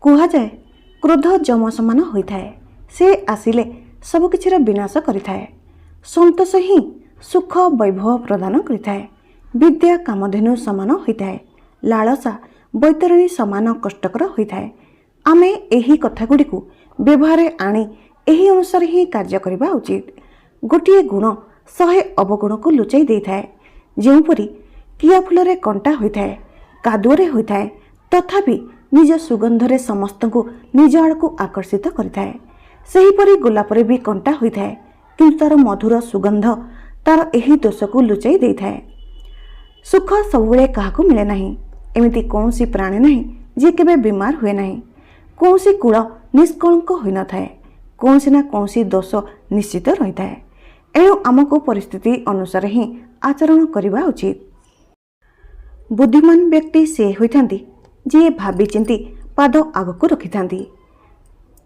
କୁହାଯାଏ କ୍ରୋଧ ଯମ ସମାନ ହୋଇଥାଏ। ସେ ଆସିଲେ ସବୁକିଛିର ବିନାଶ କରିଥାଏ। ସନ୍ତୋଷ ହିଁ ସୁଖ ବୈଭବ ପ୍ରଦାନ କରିଥାଏ। ବିଦ୍ୟା କାମଧେନୁ ସମାନ ହୋଇଥାଏ। ଲାଳସା ବୈତରଣୀ ସମାନ କଷ୍ଟକର ହୋଇଥାଏ। ଆମେ ଏହି କଥାଗୁଡ଼ିକୁ ବ୍ୟବହାରରେ ଆଣି ଏହି ଅନୁସାରେ ହିଁ କାର୍ଯ୍ୟ କରିବା ଉଚିତ। ଗୋଟିଏ ଗୁଣ 100 ଅବଗୁଣକୁ ଲୁଚାଇ ଦେଇଥାଏ। ଯେଉଁପରି କିଆ ଫୁଲରେ କଣ୍ଟା ହୋଇଥାଏ, କାଦୁଅରେ ହୋଇଥାଏ, ତଥାପି ନିଜ ସୁଗନ୍ଧରେ ସମସ୍ତଙ୍କୁ ନିଜ ଆଡ଼କୁ ଆକର୍ଷିତ କରିଥାଏ। ସେହିପରି ଗୋଲାପରେ ବି କଣ୍ଟା ହୋଇଥାଏ, କିନ୍ତୁ ତାର ମଧୁର ସୁଗନ୍ଧ ତାର ଏହି ଦୋଷକୁ ଲୁଚାଇ ଦେଇଥାଏ। ସୁଖ ସବୁବେଳେ କାହାକୁ ମିଳେ ନାହିଁ। ଏମିତି କୌଣସି ପ୍ରାଣୀ ନାହିଁ ଯିଏ କେବେ ବିମାର ହୁଏ ନାହିଁ। କୌଣସି କୂଳ ନିଷ୍କଳଙ୍କ ହୋଇନଥାଏ। କୌଣସି ନା କୌଣସି ଦୋଷ ନିଶ୍ଚିତ ରହିଥାଏ। ଏଣୁ ଆମକୁ ପରିସ୍ଥିତି ଅନୁସାରେ ହିଁ ଆଚରଣ କରିବା ଉଚିତ। ବୁଦ୍ଧିମାନ ବ୍ୟକ୍ତି ସେ ହୋଇଥାନ୍ତି ଯିଏ ଭାବିଚିନ୍ତି ପାଦ ଆଗକୁ ରଖିଥାନ୍ତି,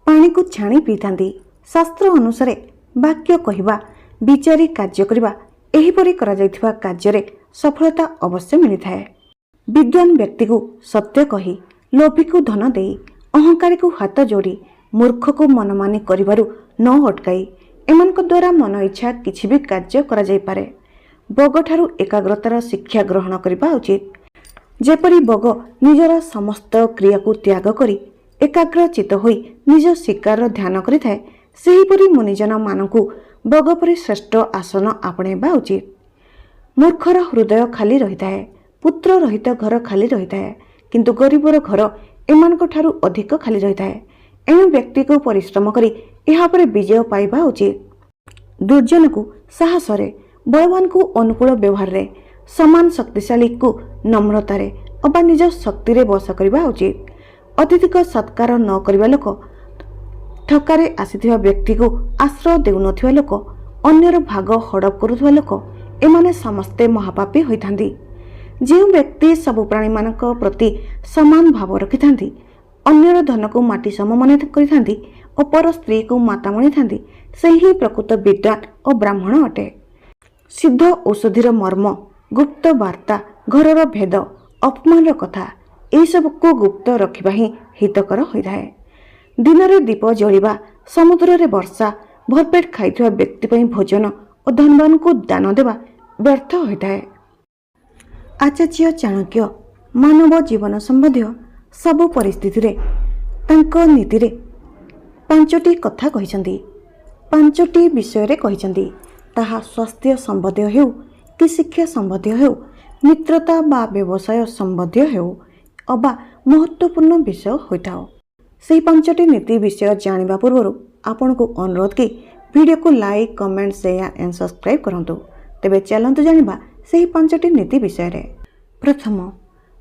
ପାଣିକୁ ଛାଣି ପିଇଥାନ୍ତି। ଶାସ୍ତ୍ର ଅନୁସାରେ ବାକ୍ୟ କହିବା, ବିଚାରି କାର୍ଯ୍ୟ କରିବା, ଏହିପରି କରାଯାଇଥିବା କାର୍ଯ୍ୟରେ ସଫଳତା ଅବଶ୍ୟ ମିଳିଥାଏ। ବିଦ୍ୱାନ ବ୍ୟକ୍ତିକୁ ସତ୍ୟ କହି, ଲୋଭୀକୁ ଧନ ଦେଇ, ଅହଙ୍କାରୀକୁ ହାତ ଯୋଡ଼ି, ମୂର୍ଖକୁ ମନମାନି କରିବାରୁ ନ ଅଟକାଇ ଏମାନଙ୍କ ଦ୍ୱାରା ମନ ଇଚ୍ଛା କିଛି ବି କାର୍ଯ୍ୟ କରାଯାଇପାରେ। ବଗଠାରୁ ଏକାଗ୍ରତାର ଶିକ୍ଷା ଗ୍ରହଣ କରିବା ଉଚିତ। ଯେପରି ବଗ ନିଜର ସମସ୍ତ କ୍ରିୟାକୁ ତ୍ୟାଗ କରି ଏକାଗ୍ର ଚିତ୍ତ ହୋଇ ନିଜ ଶିକାରର ଧ୍ୟାନ କରିଥାଏ, ସେହିପରି ମୁନିଜନମାନଙ୍କୁ ବଗ ପରି ଶ୍ରେଷ୍ଠ ଆସନ ଆପଣେଇବା ଉଚିତ। ମୂର୍ଖର ହୃଦୟ ଖାଲି ରହିଥାଏ, ପୁତ୍ର ରହିତ ଘର ଖାଲି ରହିଥାଏ, କିନ୍ତୁ ଗରିବର ଘର ଏମାନଙ୍କ ଠାରୁ ଅଧିକ ଖାଲି ରହିଥାଏ। ଏଣୁ ବ୍ୟକ୍ତିକୁ ପରିଶ୍ରମ କରି ଏହା ଉପରେ ବିଜୟ ପାଇବା ଉଚିତ। ଦୁର୍ଜନକୁ ସାହସରେ, ବଳବାନକୁ ଅନୁକୂଳ ବ୍ୟବହାରରେ, ସମାନ ଶକ୍ତିଶାଳୀକୁ ନମ୍ରତାରେ ଅବା ନିଜ ଶକ୍ତିରେ ବଶ କରିବା ଉଚିତ। ଅତିଥିକ ସତ୍କାର ନ କରିବା ଲୋକ, ଠକାରେ ଆସିଥିବା ବ୍ୟକ୍ତିକୁ ଆଶ୍ରୟ ଦେଉନଥିବା ଲୋକ, ଅନ୍ୟର ଭାଗ ହଡପ କରୁଥିବା ଲୋକ, ଏମାନେ ସମସ୍ତେ ମହାପାପୀ ହୋଇଥାନ୍ତି। ଯେଉଁ ବ୍ୟକ୍ତି ସବୁ ପ୍ରାଣୀମାନଙ୍କ ପ୍ରତି ସମାନ ଭାବ ରଖିଥାନ୍ତି, ଅନ୍ୟର ଧନକୁ ମାଟି ସମ ମନେ କରିଥାନ୍ତି ଓ ପର ସ୍ତ୍ରୀକୁ ମାତା ମଣିଥାନ୍ତି, ସେହି ହିଁ ପ୍ରକୃତ ବିଦ୍ୱାନ ଓ ବ୍ରାହ୍ମଣ ଅଟେ। ସିଦ୍ଧ ଔଷଧିର ମର୍ମ, ଗୁପ୍ତ ବାର୍ତ୍ତା, ଘରର ଭେଦ, ଅପମାନର କଥା, ଏହିସବୁକୁ ଗୁପ୍ତ ରଖିବା ହିଁ ହିତକର ହୋଇଥାଏ। ଦିନରେ ଦୀପ ଜଳିବା, ସମୁଦ୍ରରେ ବର୍ଷା, ଭରପେଟ ଖାଇଥିବା ବ୍ୟକ୍ତି ପାଇଁ ଭୋଜନ ଓ ଧନବାନଙ୍କୁ ଦାନ ଦେବା ବ୍ୟର୍ଥ ହୋଇଥାଏ। ଆଚାର୍ଯ୍ୟ ଚାଣକ୍ୟ ମାନବ ଜୀବନ ସମ୍ବନ୍ଧୀୟ ସବୁ ପରିସ୍ଥିତିରେ ତାଙ୍କ ନୀତିରେ 5ଟି କଥା କହିଛନ୍ତି। 5ଟି ବିଷୟରେ କହିଛନ୍ତି। ତାହା ସ୍ୱାସ୍ଥ୍ୟ ସମ୍ବନ୍ଧୀୟ ହେଉ କି ଶିକ୍ଷା ସମ୍ବନ୍ଧୀୟ ହେଉ, ମିତ୍ରତା ବା ବ୍ୟବସାୟ ସମ୍ବନ୍ଧୀୟ ହେଉ ଅବା ମହତ୍ତ୍ୱପୂର୍ଣ୍ଣ ବିଷୟ ହୋଇଥାଉ। ସେହି 5ଟି ନୀତି ବିଷୟ ଜାଣିବା ପୂର୍ବରୁ ଆପଣଙ୍କୁ ଅନୁରୋଧ କି ଭିଡ଼ିଓକୁ like, comment, share and subscribe କରନ୍ତୁ। ତେବେ ଚାଲନ୍ତୁ ଜାଣିବା ସେହି 5ଟି ନୀତି ବିଷୟରେ। ପ୍ରଥମ,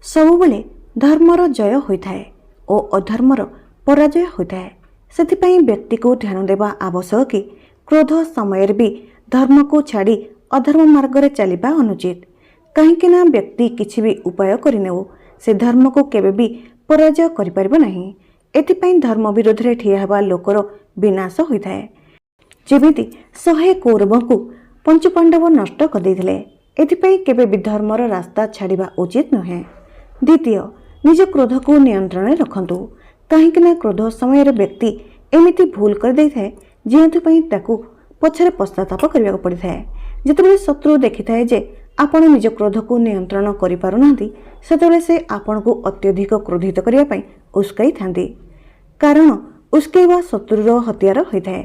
ସବୁବେଳେ ଧର୍ମର ଜୟ ହୋଇଥାଏ ଓ ଅଧର୍ମର ପରାଜୟ ହୋଇଥାଏ। ସେଥିପାଇଁ ବ୍ୟକ୍ତିକୁ ଧ୍ୟାନ ଦେବା ଆବଶ୍ୟକ କି କ୍ରୋଧ ସମୟରେ ବି ଧର୍ମକୁ ଛାଡ଼ି ଅଧର୍ମ ମାର୍ଗରେ ଚାଲିବା ଅନୁଚିତ। କାହିଁକି ନା ବ୍ୟକ୍ତି କିଛି ବି ଉପାୟ କରିନେଉ, ସେ ଧର୍ମକୁ କେବେ ବି ପରାଜୟ କରିପାରିବ ନାହିଁ। ଏଥିପାଇଁ ଧର୍ମ ବିରୋଧରେ ଠିଆ ହେବା ଲୋକର ବିନାଶ ହୋଇଥାଏ। ଯେମିତି 100 କୌରବଙ୍କୁ ପଞ୍ଚୁପାଣ୍ଡବ ନଷ୍ଟ କରିଦେଇଥିଲେ। ଏଥିପାଇଁ କେବେ ବି ଧର୍ମର ରାସ୍ତା ଛାଡ଼ିବା ଉଚିତ ନୁହେଁ। ଦ୍ୱିତୀୟ, ନିଜ କ୍ରୋଧକୁ ନିୟନ୍ତ୍ରଣରେ ରଖନ୍ତୁ। କାହିଁକି ନା କ୍ରୋଧ ସମୟରେ ବ୍ୟକ୍ତି ଏମିତି ଭୁଲ କରିଦେଇଥାଏ ଯେଉଁଥିପାଇଁ ତାକୁ ପଛରେ ପଶ୍ଚାତାପ କରିବାକୁ ପଡ଼ିଥାଏ। ଯେତେବେଳେ ଶତ୍ରୁ ଦେଖିଥାଏ ଯେ ଆପଣ ନିଜ କ୍ରୋଧକୁ ନିୟନ୍ତ୍ରଣ କରିପାରୁନାହାନ୍ତି, ସେତେବେଳେ ସେ ଆପଣଙ୍କୁ ଅତ୍ୟଧିକ କ୍ରୋଧିତ କରିବା ପାଇଁ ଉସ୍କାଇଥାନ୍ତି। କାରଣ ଉସ୍କେଇବା ଶତ୍ରୁର ହତିଆର ହୋଇଥାଏ।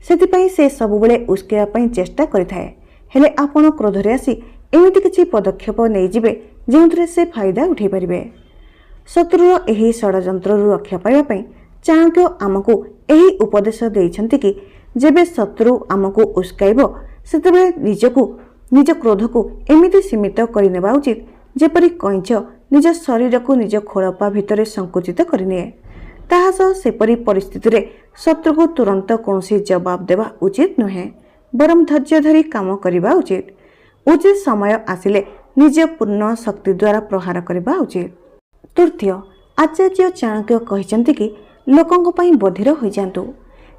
ସେଥିପାଇଁ ସେ ସବୁବେଳେ ଉସ୍କେଇବା ପାଇଁ ଚେଷ୍ଟା କରିଥାଏ। ହେଲେ ଆପଣ କ୍ରୋଧରେ ଆସି ଏମିତି କିଛି ପଦକ୍ଷେପ ନେଇଯିବେ ଯେଉଁଥିରେ ସେ ଫାଇଦା ଉଠାଇ ପାରିବେ। ଶତ୍ରୁର ଏହି ଷଡ଼ଯନ୍ତ୍ରରୁ ରକ୍ଷା ପାଇବା ପାଇଁ ଚାଣକ୍ୟ ଆମକୁ ଏହି ଉପଦେଶ ଦେଇଛନ୍ତି କି ଯେବେ ଶତ୍ରୁ ଆମକୁ ଉସ୍କାଇବ, ସେତେବେଳେ ନିଜ କ୍ରୋଧକୁ ଏମିତି ସୀମିତ କରିନେବା ଉଚିତ ଯେପରି କଇଁଛ ନିଜ ଶରୀରକୁ ନିଜ ଖୋଳପା ଭିତରେ ସଙ୍କୁଚିତ କରିନିଏ। ତାହା ସହ ସେପରି ପରିସ୍ଥିତିରେ ଶତ୍ରୁକୁ ତୁରନ୍ତ କୌଣସି ଜବାବ ଦେବା ଉଚିତ ନୁହେଁ, ବରଂ ଧୈର୍ଯ୍ୟ ଧରି କାମ କରିବା ଉଚିତ। ଉଚିତ ସମୟ ଆସିଲେ ନିଜ ପୂର୍ଣ୍ଣ ଶକ୍ତି ଦ୍ୱାରା ପ୍ରହାର କରିବା ଉଚିତ। ତୃତୀୟ, ଆଚାର୍ଯ୍ୟ ଚାଣକ୍ୟ କହିଛନ୍ତି କି ଲୋକଙ୍କ ପାଇଁ ବଧିର ହୋଇଯାଆନ୍ତୁ।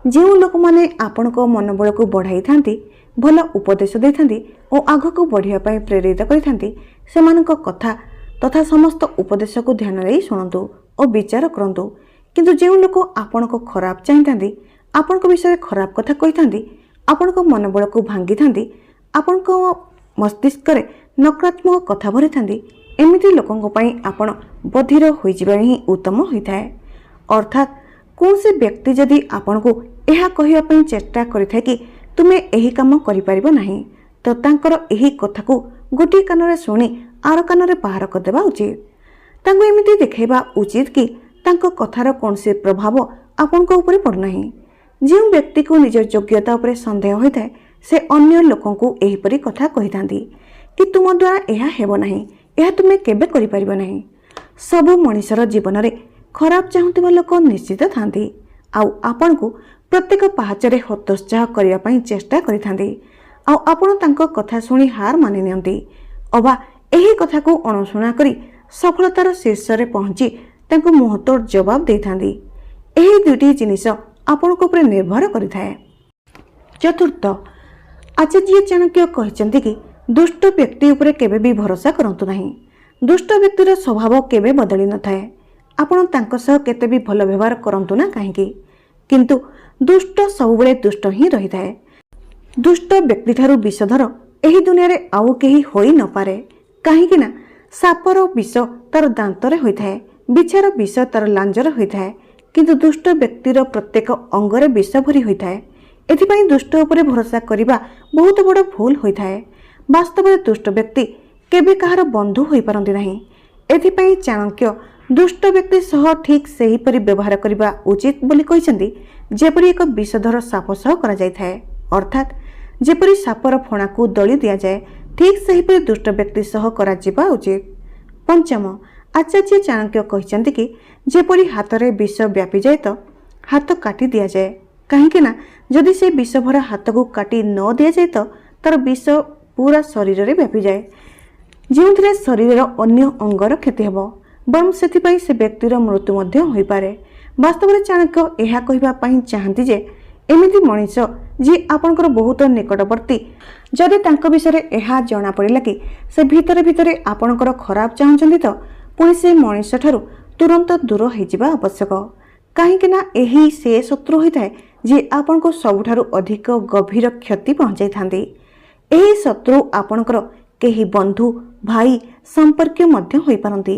ଯେଉଁ ଲୋକମାନେ ଆପଣଙ୍କ ମନୋବଳକୁ ବଢ଼ାଇଥାନ୍ତି, ଭଲ ଉପଦେଶ ଦେଇଥାନ୍ତି ଓ ଆଗକୁ ବଢ଼ିବା ପାଇଁ ପ୍ରେରିତ କରିଥାନ୍ତି, ସେମାନଙ୍କ କଥା ତଥା ସମସ୍ତ ଉପଦେଶକୁ ଧ୍ୟାନ ଦେଇ ଶୁଣନ୍ତୁ ଓ ବିଚାର କରନ୍ତୁ। କିନ୍ତୁ ଯେଉଁ ଲୋକ ଆପଣଙ୍କ ଖରାପ ଚାହିଁଥାନ୍ତି, ଆପଣଙ୍କ ବିଷୟରେ ଖରାପ କଥା କହିଥାନ୍ତି, ଆପଣଙ୍କ ମନୋବଳକୁ ଭାଙ୍ଗିଥାନ୍ତି, ଆପଣଙ୍କ ମସ୍ତିଷ୍କରେ ନକାରାତ୍ମକ କଥା ଭରିଥାନ୍ତି, ଏମିତି ଲୋକଙ୍କ ପାଇଁ ଆପଣ ବଧିର ହୋଇଯିବା ହିଁ ଉତ୍ତମ ହୋଇଥାଏ। ଅର୍ଥାତ୍ କୌଣସି ବ୍ୟକ୍ତି ଯଦି ଆପଣଙ୍କୁ ଏହା କହିବା ପାଇଁ ଚେଷ୍ଟା କରିଥାଏ କି ତୁମେ ଏହି କାମ କରିପାରିବ ନାହିଁ, ତ ତାଙ୍କର ଏହି କଥାକୁ ଗୋଟିଏ କାନରେ ଶୁଣି ଆର କାନରେ ବାହାର କରିଦେବା ଉଚିତ। ତାଙ୍କୁ ଏମିତି ଦେଖାଇବା ଉଚିତ କି ତାଙ୍କ କଥାର କୌଣସି ପ୍ରଭାବ ଆପଣଙ୍କ ଉପରେ ପଡ଼ୁନାହିଁ। ଯେଉଁ ବ୍ୟକ୍ତିକୁ ନିଜ ଯୋଗ୍ୟତା ଉପରେ ସନ୍ଦେହ ହୋଇଥାଏ, ସେ ଅନ୍ୟ ଲୋକଙ୍କୁ ଏହିପରି କଥା କହିଥାନ୍ତି କି ତୁମ ଦ୍ୱାରା ଏହା ହେବ ନାହିଁ, ଏହା ତୁମେ କେବେ କରିପାରିବ ନାହିଁ। ସବୁ ମଣିଷର ଜୀବନରେ ଖରାପ ଚାହୁଁଥିବା ଲୋକ ନିଶ୍ଚିତ ଥାନ୍ତି, ଆଉ ଆପଣଙ୍କୁ ପ୍ରତ୍ୟେକ ପାହାଚରେ ହତୋତ୍ସାହ କରିବା ପାଇଁ ଚେଷ୍ଟା କରିଥାନ୍ତି, ଆଉ ଆପଣ ତାଙ୍କ କଥା ଶୁଣି ହାର ମାନି ନିଅନ୍ତି ଅବା ଏହି କଥାକୁ ଅଣଶୁଣା କରି ସଫଳତାର ଶୀର୍ଷରେ ପହଞ୍ଚି ତାଙ୍କୁ ମୁହଁତୋଡ଼ ଜବାବ ଦେଇଥାନ୍ତି। ଏହି ଦୁଇଟି ଜିନିଷ ଆପଣଙ୍କ ଉପରେ ନିର୍ଭର କରିଥାଏ। ଚତୁର୍ଥ, ଆଚାର୍ଯ୍ୟ ଚାଣକ୍ୟ କହିଛନ୍ତି କି ଦୁଷ୍ଟ ବ୍ୟକ୍ତି ଉପରେ କେବେ ବି ଭରସା କରନ୍ତୁ ନାହିଁ। ଦୁଷ୍ଟ ବ୍ୟକ୍ତିର ସ୍ୱଭାବ କେବେ ବଦଳି ନଥାଏ। ଆପଣ ତାଙ୍କ ସହ କେତେ ବି ଭଲ ବ୍ୟବହାର କରନ୍ତୁ ନା କାହିଁକି, କିନ୍ତୁ ଦୁଷ୍ଟ ସବୁବେଳେ ଦୁଷ୍ଟ ହିଁ ରହିଥାଏ। ଦୁଷ୍ଟ ବ୍ୟକ୍ତିଠାରୁ ବିଷଧର ଏହି ଦୁନିଆରେ ଆଉ କେହି ହୋଇ ନପାରେ। କାହିଁକି ନା ସାପର ବିଷ ତାର ଦାନ୍ତରେ ହୋଇଥାଏ, ବିଛାର ବିଷ ତାର ଲାଞ୍ଜରେ ହୋଇଥାଏ, କିନ୍ତୁ ଦୁଷ୍ଟ ବ୍ୟକ୍ତିର ପ୍ରତ୍ୟେକ ଅଙ୍ଗରେ ବିଷ ଭରି ହୋଇଥାଏ। ଏଥିପାଇଁ ଦୁଷ୍ଟ ଉପରେ ଭରସା କରିବା ବହୁତ ବଡ଼ ଭୁଲ ହୋଇଥାଏ। ବାସ୍ତବରେ ଦୁଷ୍ଟ ବ୍ୟକ୍ତି କେବେ କାହାର ବନ୍ଧୁ ହୋଇପାରନ୍ତି ନାହିଁ। ଏଥିପାଇଁ ଚାଣକ୍ୟ ଦୁଷ୍ଟ ବ୍ୟକ୍ତି ସହ ଠିକ୍ ସେହିପରି ବ୍ୟବହାର କରିବା ଉଚିତ ବୋଲି କହିଛନ୍ତି ଯେପରି ଏକ ବିଷଧର ସାପ ସହ କରାଯାଇଥାଏ। ଅର୍ଥାତ୍ ଯେପରି ସାପର ଫଣାକୁ ଦଳି ଦିଆଯାଏ, ଠିକ୍ ସେହିପରି ଦୁଷ୍ଟ ବ୍ୟକ୍ତି ସହ କରାଯିବା ଉଚିତ। ପଞ୍ଚମ, ଆଚାର୍ଯ୍ୟ ଚାଣକ୍ୟ କହିଛନ୍ତି କି ଯେପରି ହାତରେ ବିଷ ବ୍ୟାପିଯାଏ ତ ହାତ କାଟି ଦିଆଯାଏ, କାହିଁକି ନା ଯଦି ସେ ବିଷ ଭରା ହାତକୁ କାଟି ନ ଦିଆଯାଏ ତ ତାର ବିଷ ପୁରା ଶରୀରରେ ବ୍ୟାପିଯାଏ, ଯେଉଁଥିରେ ଶରୀରର ଅନ୍ୟ ଅଙ୍ଗର କ୍ଷତି ହେବ, ବରଂ ସେଥିପାଇଁ ସେ ବ୍ୟକ୍ତିର ମୃତ୍ୟୁ ମଧ୍ୟ ହୋଇପାରେ। ବାସ୍ତବରେ ଚାଣକ୍ୟ ଏହା କହିବା ପାଇଁ ଚାହାନ୍ତି ଯେ ଏମିତି ମଣିଷ ଯିଏ ଆପଣଙ୍କର ବହୁତ ନିକଟବର୍ତ୍ତୀ, ଯଦି ତାଙ୍କ ବିଷୟରେ ଏହା ଜଣାପଡ଼ିଲା କି ସେ ଭିତରେ ଭିତରେ ଆପଣଙ୍କର ଖରାପ ଚାହୁଁଛନ୍ତି, ତ ପୁଣି ସେ ମଣିଷଠାରୁ ତୁରନ୍ତ ଦୂର ହୋଇଯିବା ଆବଶ୍ୟକ। କାହିଁକି ନା ଏହି ସେ ଶତ୍ରୁ ହୋଇଥାଏ ଯିଏ ଆପଣଙ୍କୁ ସବୁଠାରୁ ଅଧିକ ଗଭୀର କ୍ଷତି ପହଞ୍ଚାଇଥାନ୍ତି। ଏହି ଶତ୍ରୁ ଆପଣଙ୍କର କେହି ବନ୍ଧୁ, ଭାଇ, ସମ୍ପର୍କୀୟ ମଧ୍ୟ ହୋଇପାରନ୍ତି।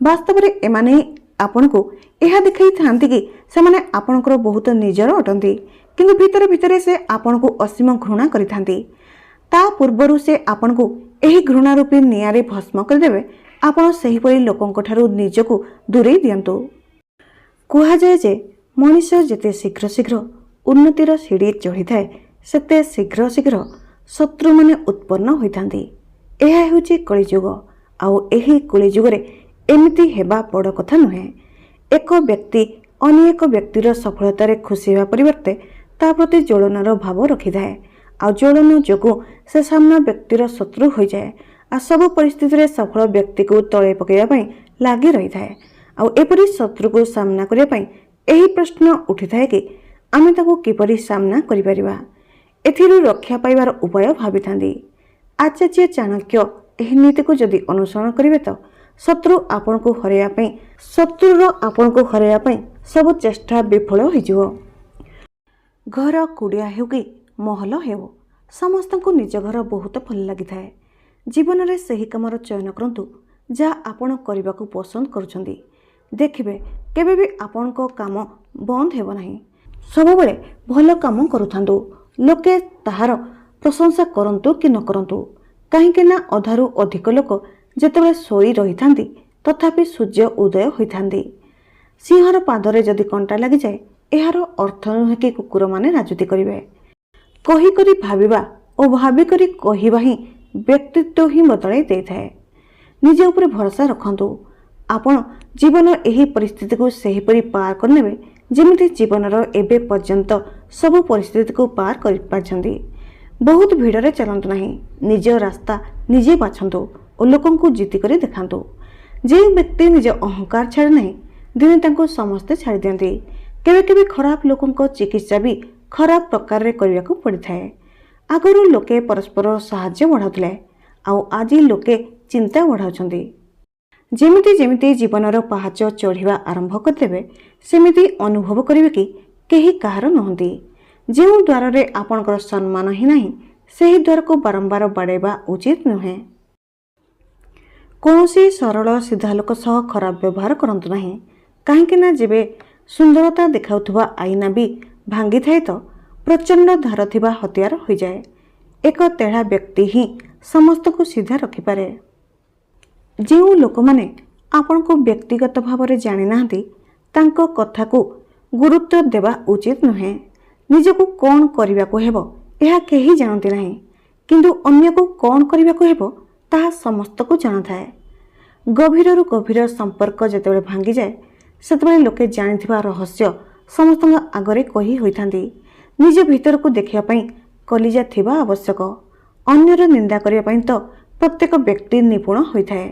ବାସ୍ତବରେ ଏମାନେ ଆପଣଙ୍କୁ ଏହା ଦେଖାଇଥାନ୍ତି କି ସେମାନେ ଆପଣଙ୍କର ବହୁତ ନିଜର ଅଟନ୍ତି, କିନ୍ତୁ ଭିତରେ ଭିତରେ ସେ ଆପଣଙ୍କୁ ଅସୀମ ଘୃଣା କରିଥାନ୍ତି। ତା ପୂର୍ବରୁ ସେ ଆପଣଙ୍କୁ ଏହି ଘୃଣା ରୂପୀ ନିଆଁରେ ଭସ୍ମ କରିଦେବେ। ଆପଣ ସେହିପରି ଲୋକଙ୍କ ଠାରୁ ନିଜକୁ ଦୂରେଇ ଦିଅନ୍ତୁ। କୁହାଯାଏ ଯେ ମଣିଷ ଯେତେ ଶୀଘ୍ର ଶୀଘ୍ର ଉନ୍ନତିର ସିଡ଼ି ଚଢ଼ିଥାଏ, ସେତେ ଶୀଘ୍ର ଶୀଘ୍ର ଶତ୍ରୁମାନେ ଉତ୍ପନ୍ନ ହୋଇଥାନ୍ତି। ଏହା ହେଉଛି କଳିଯୁଗ, ଆଉ ଏହି କଳିଯୁଗରେ ଏମିତି ହେବା ବଡ଼ କଥା ନୁହେଁ। ଏକ ବ୍ୟକ୍ତି ଅନ୍ୟ ଏକ ବ୍ୟକ୍ତିର ସଫଳତାରେ ଖୁସି ହେବା ପରିବର୍ତ୍ତେ ତା ପ୍ରତି ଜ୍ୱଳନର ଭାବ ରଖିଥାଏ, ଆଉ ଜ୍ୱଳନ ଯୋଗୁଁ ସେ ସାମ୍ନା ବ୍ୟକ୍ତିର ଶତ୍ରୁ ହୋଇଯାଏ, ଆଉ ସବୁ ପରିସ୍ଥିତିରେ ସଫଳ ବ୍ୟକ୍ତିକୁ ତଳେ ପକାଇବା ପାଇଁ ଲାଗି ରହିଥାଏ। ଆଉ ଏପରି ଶତ୍ରୁକୁ ସାମ୍ନା କରିବା ପାଇଁ ଏହି ପ୍ରଶ୍ନ ଉଠିଥାଏ କି ଆମେ ତାକୁ କିପରି ସାମ୍ନା କରିପାରିବା, ଏଥିରୁ ରକ୍ଷା ପାଇବାର ଉପାୟ ଭାବିଥାନ୍ତି। ଆଚାର୍ଯ୍ୟ ଚାଣକ୍ୟ ଏହି ନୀତିକୁ ଯଦି ଅନୁସରଣ କରିବେ ତ ଶତ୍ରୁର ଆପଣଙ୍କୁ ହରାଇବା ପାଇଁ ସବୁ ଚେଷ୍ଟା ବିଫଳ ହୋଇଯିବ। ଘର କୁଡ଼ିଆ ହେଉ କି ମହଲ ହେଉ, ସମସ୍ତଙ୍କୁ ନିଜ ଘର ବହୁତ ଭଲ ଲାଗିଥାଏ। ଜୀବନରେ ସେହି କାମର ଚୟନ କରନ୍ତୁ ଯାହା ଆପଣ କରିବାକୁ ପସନ୍ଦ କରୁଛନ୍ତି। ଦେଖିବେ କେବେ ବି ଆପଣଙ୍କ କାମ ବନ୍ଦ ହେବ ନାହିଁ। ସବୁବେଳେ ଭଲ କାମ କରୁଥାନ୍ତୁ, ଲୋକେ ତାହାର ପ୍ରଶଂସା କରନ୍ତୁ କି ନ କରନ୍ତୁ। କାହିଁକି ନା ଅଧାରୁ ଅଧିକ ଲୋକ ଯେତେବେଳେ ଶୋଇ ରହିଥାନ୍ତି ତଥାପି ସୂର୍ଯ୍ୟ ଉଦୟ ହୋଇଥାନ୍ତି। ସିଂହର ପାଦରେ ଯଦି କଣ୍ଟା ଲାଗିଯାଏ, ଏହାର ଅର୍ଥ ନୁହେଁ କି କୁକୁରମାନେ ରାଜୁତି କରିବେ। କହିକରି ଭାବିବା ଓ ଭାବିକରି କହିବା ହିଁ ବ୍ୟକ୍ତିତ୍ୱ ହିଁ ବଦଳାଇ ଦେଇଥାଏ। ନିଜ ଉପରେ ଭରସା ରଖନ୍ତୁ। ଆପଣ ଜୀବନର ଏହି ପରିସ୍ଥିତିକୁ ସେହିପରି ପାର କରିନେବେ ଯେମିତି ଜୀବନର ଏବେ ପର୍ଯ୍ୟନ୍ତ ସବୁ ପରିସ୍ଥିତିକୁ ପାର କରିପାରିଛନ୍ତି। ବହୁତ ଭିଡ଼ରେ ଚାଲନ୍ତୁ ନାହିଁ, ନିଜ ରାସ୍ତା ନିଜେ ବାଛନ୍ତୁ ଓ ଲୋକଙ୍କୁ ଜିତି କରି ଦେଖାନ୍ତୁ। ଯେଉଁ ବ୍ୟକ୍ତି ନିଜ ଅହଙ୍କାର ଛାଡ଼େ ନାହିଁ, ଦିନେ ତାଙ୍କୁ ସମସ୍ତେ ଛାଡ଼ି ଦିଅନ୍ତି। କେବେ କେବେ ଖରାପ ଲୋକଙ୍କ ଚିକିତ୍ସା ବି ଖରାପ ପ୍ରକାରରେ କରିବାକୁ ପଡ଼ିଥାଏ। ଆଗରୁ ଲୋକେ ପରସ୍ପର ସାହାଯ୍ୟ ବଢ଼ାଉଥିଲେ, ଆଉ ଆଜି ଲୋକେ ଚିନ୍ତା ବଢ଼ାଉଛନ୍ତି। ଯେମିତି ଯେମିତି ଜୀବନର ପାହାଚ ଚଢ଼ିବା ଆରମ୍ଭ କରିଦେବେ ସେମିତି ଅନୁଭବ କରିବେ କି କେହି କାହାର ନୁହନ୍ତି। ଯେଉଁ ଦ୍ୱାରରେ ଆପଣଙ୍କର ସମ୍ମାନ ହିଁ ନାହିଁ ସେହି ଦ୍ୱାରକୁ ବାରମ୍ବାର ବାଡ଼େଇବା ଉଚିତ ନୁହେଁ। କୌଣସି ସରଳ ସିଧା ଲୋକ ସହ ଖରାପ ବ୍ୟବହାର କରନ୍ତୁ ନାହିଁ, କାହିଁକି ନା ଯେବେ ସୁନ୍ଦରତା ଦେଖାଉଥିବା ଆଇନା ବି ଭାଙ୍ଗିଥାଏ ତ ପ୍ରଚଣ୍ଡ ଧାର ଥିବା ହତିଆର ହୋଇଯାଏ। ଏକ ତେଢ଼ା ବ୍ୟକ୍ତି ହିଁ ସମସ୍ତଙ୍କୁ ସିଧା ରଖିପାରେ। ଯେଉଁ ଲୋକମାନେ ଆପଣଙ୍କୁ ବ୍ୟକ୍ତିଗତ ଭାବରେ ଜାଣିନାହାନ୍ତି ତାଙ୍କ କଥାକୁ ଗୁରୁତ୍ୱ ଦେବା ଉଚିତ ନୁହେଁ। ନିଜକୁ କ'ଣ କରିବାକୁ ହେବ ଏହା କେହି ଜାଣନ୍ତି ନାହିଁ, କିନ୍ତୁ ଅନ୍ୟକୁ କ'ଣ କରିବାକୁ ହେବ ତାହା ସମସ୍ତଙ୍କୁ ଜଣାଥାଏ। ଗଭୀରରୁ ଗଭୀର ସମ୍ପର୍କ ଯେତେବେଳେ ଭାଙ୍ଗିଯାଏ ସେତେବେଳେ ଲୋକେ ଜାଣିଥିବା ରହସ୍ୟ ସମସ୍ତଙ୍କ ଆଗରେ କହି ହୋଇଥାନ୍ତି। ନିଜ ଭିତରକୁ ଦେଖିବା ପାଇଁ କଲିଜା ଥିବା ଆବଶ୍ୟକ। ଅନ୍ୟର ନିନ୍ଦା କରିବା ପାଇଁ ତ ପ୍ରତ୍ୟେକ ବ୍ୟକ୍ତି ନିପୁଣ ହୋଇଥାଏ।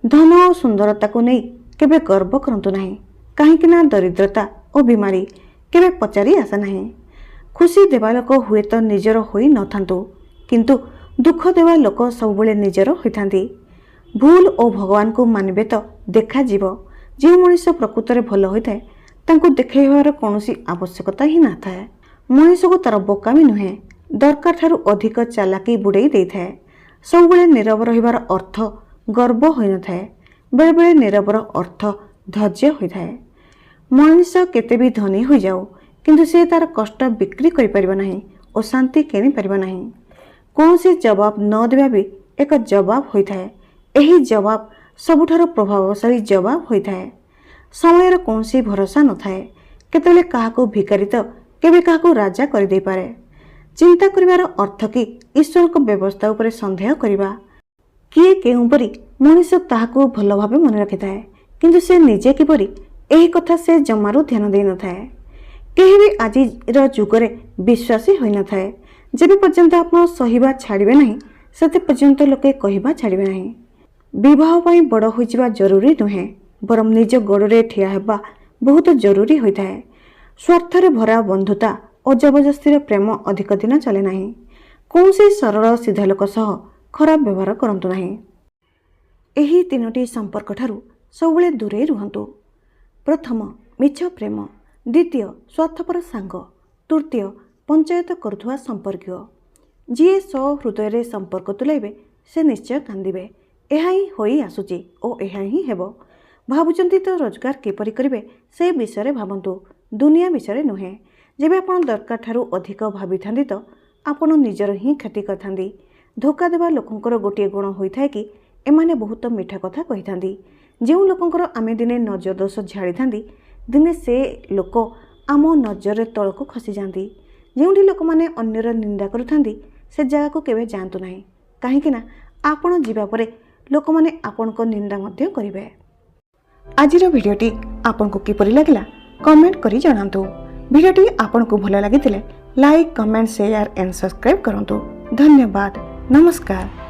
ଧନ ଓ ସୁନ୍ଦରତାକୁ ନେଇ କେବେ ଗର୍ବ କରନ୍ତୁ ନାହିଁ, କାହିଁକି ନା ଦରିଦ୍ରତା ଓ ବିମାରୀ କେବେ ପଚାରି ଆସେ ନାହିଁ। ଖୁସି ଦେବା ଲୋକ ହୁଏତ ନିଜର ହୋଇ ନଥାନ୍ତୁ, କିନ୍ତୁ ଦୁଃଖ ଦେବା ଲୋକ ସବୁବେଳେ ନିଜର ହୋଇଥାନ୍ତି। ଭୁଲ ଓ ଭଗବାନଙ୍କୁ ମାନିବେ ତ ଦେଖାଯିବ। ଯେଉଁ ମଣିଷ ପ୍ରକୃତରେ ଭଲ ହୋଇଥାଏ ତାଙ୍କୁ ଦେଖାଇବାର କୌଣସି ଆବଶ୍ୟକତା ହିଁ ନଥାଏ। ମଣିଷକୁ ତାର ବୋକାମି ନୁହେଁ ଦରକାର ଠାରୁ ଅଧିକ ଚାଲାକି ବୁଡ଼େଇ ଦେଇଥାଏ। ସବୁବେଳେ ନୀରବ ରହିବାର ଅର୍ଥ ଗର୍ବ ହୋଇନଥାଏ, ବେଳେବେଳେ ନୀରବର ଅର୍ଥ ଧୈର୍ଯ୍ୟ ହୋଇଥାଏ। ମଣିଷ କେତେ ବି ଧନୀ ହୋଇଯାଉ କିନ୍ତୁ ସେ ତାର କଷ୍ଟ ବିକ୍ରି କରିପାରିବ ନାହିଁ ଓ ଶାନ୍ତି କିଣିପାରିବ ନାହିଁ। କୌଣସି ଜବାବ ନ ଦେବା ବି ଏକ ଜବାବ ହୋଇଥାଏ। ଏହି ଜବାବ ସବୁଠାରୁ ପ୍ରଭାବଶାଳୀ ଜବାବ ହୋଇଥାଏ। ସମୟର କୌଣସି ଭରସା ନଥାଏ, କେତେବେଳେ କାହାକୁ ଭିକାରୀ ତ କେବେ କାହାକୁ ରାଜା କରିଦେଇପାରେ। ଚିନ୍ତା କରିବାର ଅର୍ଥ କି ଈଶ୍ୱରଙ୍କ ବ୍ୟବସ୍ଥା ଉପରେ ସନ୍ଦେହ କରିବା। କିଏ କେଉଁପରି ମଣିଷ ତାହାକୁ ଭଲ ଭାବେ ମନେ ରଖିଥାଏ, କିନ୍ତୁ ସେ ନିଜେ କିପରି ଏହି କଥା ସେ ଜମାରୁ ଧ୍ୟାନ ଦେଇନଥାଏ। କେହି ବି ଆଜିର ଯୁଗରେ ବିଶ୍ୱାସୀ ହୋଇନଥାଏ। ଯେବେ ପର୍ଯ୍ୟନ୍ତ ଆପଣ ସହିବା ଛାଡ଼ିବେ ନାହିଁ ସେତେ ପର୍ଯ୍ୟନ୍ତ ଲୋକେ କହିବା ଛାଡ଼ିବେ ନାହିଁ। ବିବାହ ପାଇଁ ବଡ଼ ହୋଇଯିବା ଜରୁରୀ ନୁହେଁ, ବରଂ ନିଜ ଗୋଡ଼ରେ ଠିଆ ହେବା ବହୁତ ଜରୁରୀ ହୋଇଥାଏ। ସ୍ୱାର୍ଥରେ ଭରା ବନ୍ଧୁତା ଓ ଜବରଦସ୍ତିର ପ୍ରେମ ଅଧିକ ଦିନ ଚାଲେ ନାହିଁ। କୌଣସି ସରଳ ସିଧା ଲୋକ ସହ ଖରାପ ବ୍ୟବହାର କରନ୍ତୁ ନାହିଁ। ଏହି ତିନୋଟି ସମ୍ପର୍କଠାରୁ ସବୁବେଳେ ଦୂରେଇ ରୁହନ୍ତୁ। ପ୍ରଥମ, ମିଛ ପ୍ରେମ। ଦ୍ୱିତୀୟ, ସ୍ୱାର୍ଥପର ସାଙ୍ଗ। ତୃତୀୟ, ପଞ୍ଚାୟତ କରୁଥିବା ସମ୍ପର୍କୀୟ। ଯିଏ ସହୃଦୟରେ ସମ୍ପର୍କ ତୁଲାଇବେ ସେ ନିଶ୍ଚୟ କାନ୍ଦିବେ। ଏହା ହିଁ ହୋଇ ଆସୁଛି ଓ ଏହା ହିଁ ହେବ। ଭାବୁଛନ୍ତି ତ ରୋଜଗାର କିପରି କରିବେ ସେ ବିଷୟରେ ଭାବନ୍ତୁ, ଦୁନିଆ ବିଷୟରେ ନୁହେଁ। ଯେବେ ଆପଣ ଦରକାର ଠାରୁ ଅଧିକ ଭାବିଥାନ୍ତି ତ ଆପଣ ନିଜର ହିଁ କ୍ଷତି କରିଥାନ୍ତି। ଧୋକା ଦେବା ଲୋକଙ୍କର ଗୋଟିଏ ଗୁଣ ହୋଇଥାଏ କି ଏମାନେ ବହୁତ ମିଠା କଥା କହିଥାନ୍ତି। ଯେଉଁ ଲୋକଙ୍କର ଆମେ ଦିନେ ନଜର ଦୋଷ ଝାଡ଼ିଥାନ୍ତି ଦିନେ ସେ ଲୋକ ଆମ ନଜରରେ ତଳକୁ ଖସିଯାଆନ୍ତି। ଯେଉଁଠି ଲୋକମାନେ ଅନ୍ୟର ନିନ୍ଦା କରୁଥାନ୍ତି ସେ ଜାଗାକୁ କେବେ ଯାଆନ୍ତୁ ନାହିଁ, କାହିଁକି ନା ଆପଣ ଯିବା ପରେ ଲୋକମାନେ ଆପଣଙ୍କ ନିନ୍ଦା ମଧ୍ୟ କରିବେ। ଆଜିର ଭିଡ଼ିଓଟି ଆପଣଙ୍କୁ କିପରି ଲାଗିଲା କମେଣ୍ଟ କରି ଜଣାନ୍ତୁ। ଭିଡ଼ିଓଟି ଆପଣଙ୍କୁ ଭଲ ଲାଗିଥିଲେ like, comment, share and subscribe କରନ୍ତୁ। ଧନ୍ୟବାଦ। ନମସ୍କାର।